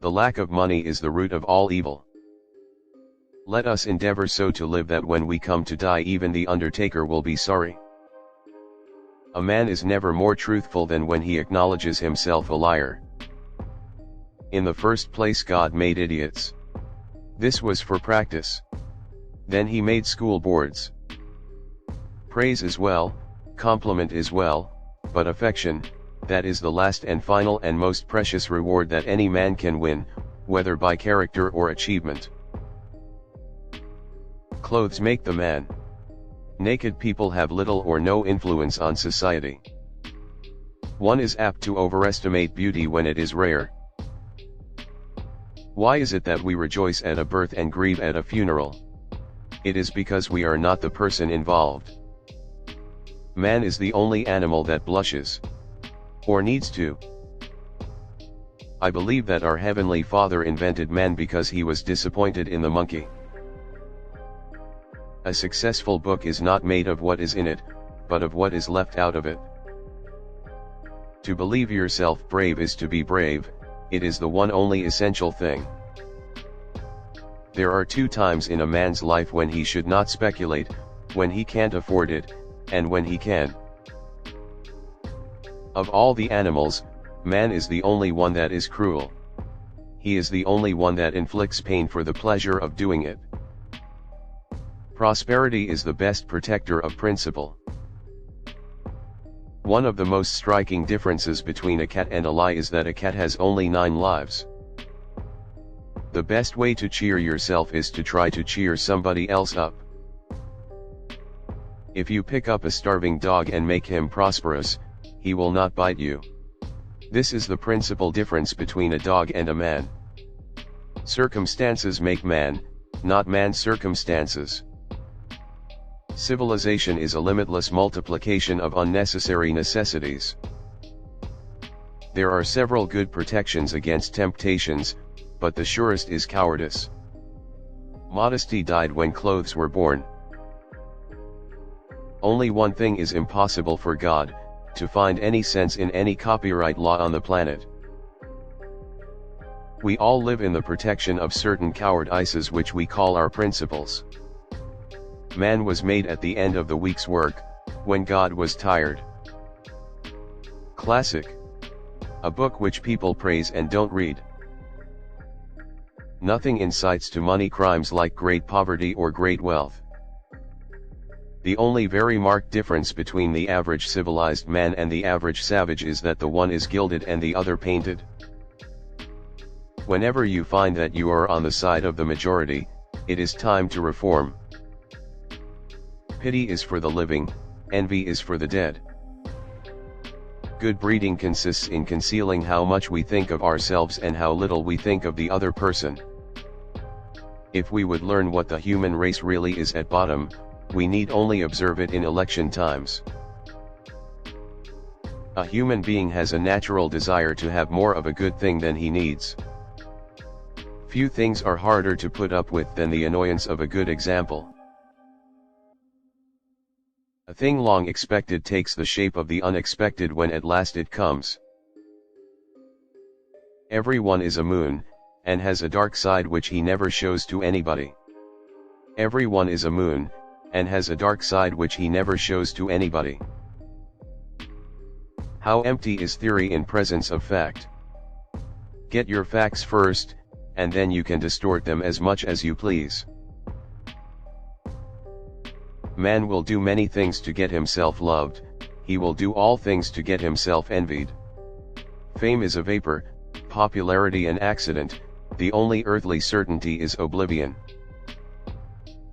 The lack of money is the root of all evil. Let us endeavor so to live that when we come to die even the undertaker will be sorry. A man is never more truthful than when he acknowledges himself a liar. In the first place, God made idiots. This was for practice. Then he made school boards. Praise is well, compliment is well, but affection, that is the last and final and most precious reward that any man can win, whether by character or achievement. Clothes make the man. Naked people have little or no influence on society. One is apt to overestimate beauty when it is rare. Why is it that we rejoice at a birth and grieve at a funeral? It is because we are not the person involved. Man is the only animal that blushes. Or needs to. I believe that our Heavenly Father invented man because he was disappointed in the monkey. A successful book is not made of what is in it, but of what is left out of it. To believe yourself brave is to be brave. It is the one only essential thing. There are 2 times in a man's life when he should not speculate, when he can't afford it, and when he can. Of all the animals, man is the only one that is cruel. He is the only one that inflicts pain for the pleasure of doing it. Prosperity is the best protector of principle. One of the most striking differences between a cat and a lie is that a cat has only 9 lives. The best way to cheer yourself is to try to cheer somebody else up. If you pick up a starving dog and make him prosperous, he will not bite you. This is the principal difference between a dog and a man. Circumstances make man, not man circumstances. Civilization is a limitless multiplication of unnecessary necessities. There are several good protections against temptations, but the surest is cowardice. Modesty died when clothes were born. Only one thing is impossible for God, to find any sense in any copyright law on the planet. We all live in the protection of certain cowardices which we call our principles. Man was made at the end of the week's work, when God was tired. Classic. A book which people praise and don't read. Nothing incites to money crimes like great poverty or great wealth. The only very marked difference between the average civilized man and the average savage is that the one is gilded and the other painted. Whenever you find that you are on the side of the majority, it is time to reform. Pity is for the living, envy is for the dead. Good breeding consists in concealing how much we think of ourselves and how little we think of the other person. If we would learn what the human race really is at bottom, we need only observe it in election times. A human being has a natural desire to have more of a good thing than he needs. Few things are harder to put up with than the annoyance of a good example. A thing long expected takes the shape of the unexpected when at last it comes. Everyone is a moon, and has a dark side which he never shows to anybody. Everyone is a moon, and has a dark side which he never shows to anybody. How empty is theory in presence of fact? Get your facts first, and then you can distort them as much as you please. Man will do many things to get himself loved, he will do all things to get himself envied. Fame is a vapor, popularity an accident, the only earthly certainty is oblivion.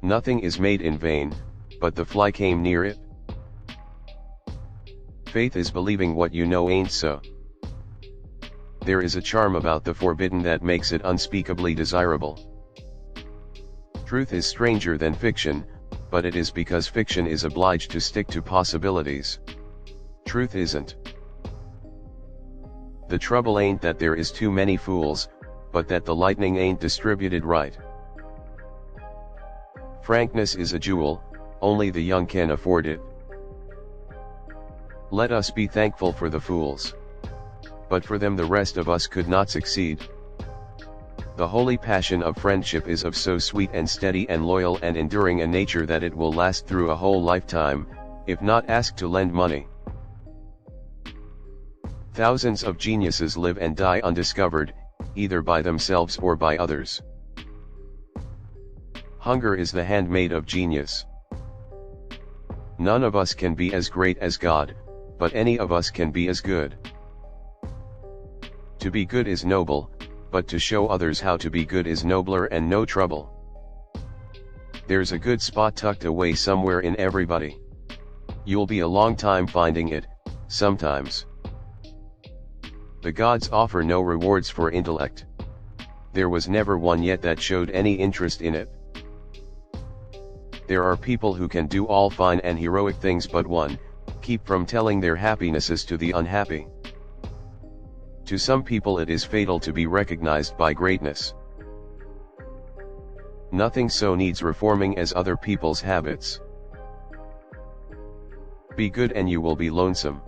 Nothing is made in vain, but the fly came near it. Faith is believing what you know ain't so. There is a charm about the forbidden that makes it unspeakably desirable. Truth is stranger than fiction, but it is because fiction is obliged to stick to possibilities. Truth isn't. The trouble ain't that there is too many fools, but that the lightning ain't distributed right. Frankness is a jewel, only the young can afford it. Let us be thankful for the fools. But for them the rest of us could not succeed. The holy passion of friendship is of so sweet and steady and loyal and enduring a nature that it will last through a whole lifetime, if not asked to lend money. Thousands of geniuses live and die undiscovered, either by themselves or by others. Hunger is the handmaid of genius. None of us can be as great as God, but any of us can be as good. To be good is noble, but to show others how to be good is nobler and no trouble. There's a good spot tucked away somewhere in everybody. You'll be a long time finding it, sometimes. The gods offer no rewards for intellect. There was never one yet that showed any interest in it. There are people who can do all fine and heroic things but keep from telling their happinesses to the unhappy. To some people it is fatal to be recognized by greatness. Nothing so needs reforming as other people's habits. Be good and you will be lonesome.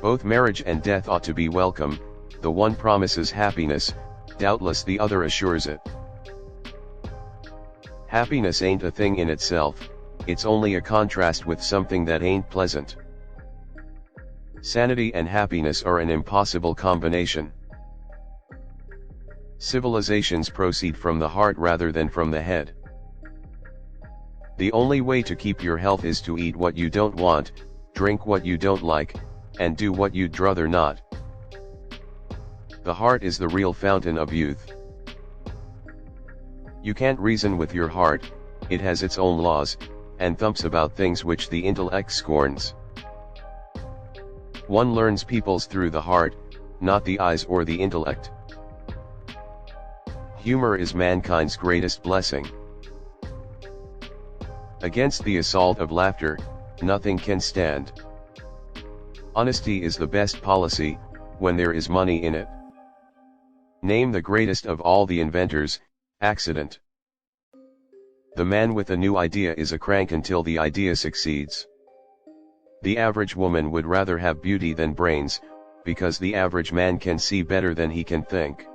Both marriage and death ought to be welcome, the one promises happiness, doubtless the other assures it. Happiness ain't a thing in itself, it's only a contrast with something that ain't pleasant. Sanity and happiness are an impossible combination. Civilizations proceed from the heart rather than from the head. The only way to keep your health is to eat what you don't want, drink what you don't like, and do what you'd druther not. The heart is the real fountain of youth. You can't reason with your heart, it has its own laws, and thumps about things which the intellect scorns. One learns peoples through the heart, not the eyes or the intellect. Humor is mankind's greatest blessing. Against the assault of laughter, nothing can stand. Honesty is the best policy, when there is money in it. Name the greatest of all the inventors, accident. The man with a new idea is a crank until the idea succeeds. The average woman would rather have beauty than brains, because the average man can see better than he can think.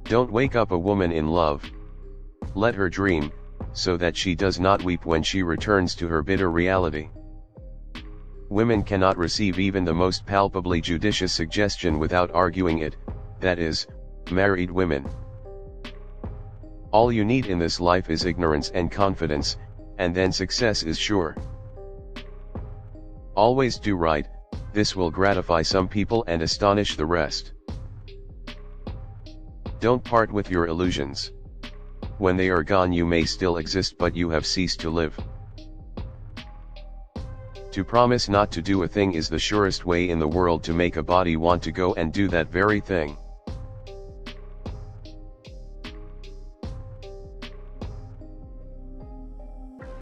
Don't wake up a woman in love. Let her dream, so that she does not weep when she returns to her bitter reality. Women cannot receive even the most palpably judicious suggestion without arguing it, that is, married women. All you need in this life is ignorance and confidence, and then success is sure. Always do right, this will gratify some people and astonish the rest. Don't part with your illusions. When they are gone you may still exist but you have ceased to live. To promise not to do a thing is the surest way in the world to make a body want to go and do that very thing.